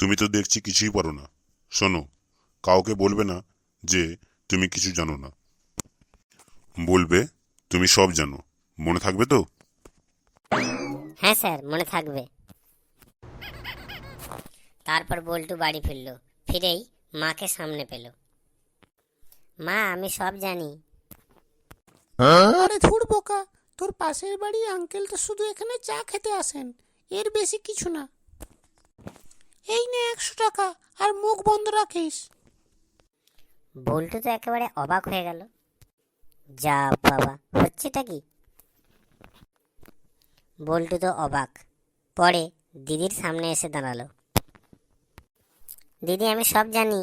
তুমি তো দেখছি কিছুই পারো না। শোনো, কাউকে বলবে না যে তুমি কিছু জানো না। বলবে তুমি সব জানো। মনে থাকবে তো? হ্যাঁ স্যার, মনে থাকবে। তারপর বল্টু বাড়ি ফিরল। ফিরেই মাকে সামনে পেল। মা, আমি সব জানি। আরে ধুর বোকা, তোর পাশের বাড়ি আঙ্কেল তো শুধু এখানে চা খেতে আসেন, এর বেশি কিছু না। এই নে 100 টাকা, আর মুখ বন্ধ রাখিস। বল্টু তো একেবারে অবাক হয়ে গেল। যা বাবা, হচ্ছেটা কি? বল্টু তো অবাক। পরে দিদির সামনে এসে দাঁড়ালো। দিদি, আমি সব জানি।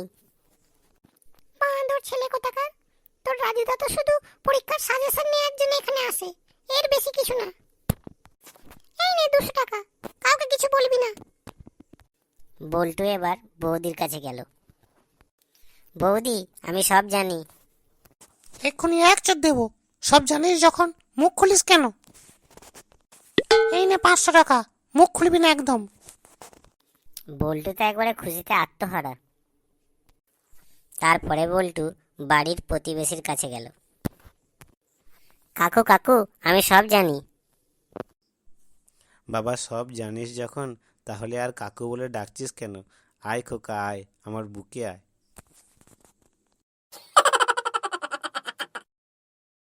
বাঁদর ছেলে কোথাকার! তোর রাজুদা তো শুধু পরীক্ষার সাজেশন নেওয়ার জন্য এখানে আসে, এর বেশি কিছু না। এই নে 200 টাকা, কাউকে কিছু বলবি না। বল্টু এবার বৌদির কাছে গেল। বৌদি, আমি সব জানি। এক্ষুনি এক চোট দেবো। সব জানিস যখন মুখ খুলিস কেন? এই নে 500 টাকা, মুখ খুলবি না একদম। বল্টু তো একবারে খুশিতে আত্মহারা। তারপরে বল্টু বাড়ির প্রতিবেশীর কাছে গেল। কাকু কাকু, আমি সব জানি। বাবা, সব জানিস যখন, তাহলে আর কাকু বলে ডাকছিস কেন? আয় খোকা আয়, আমার বুকে আয়।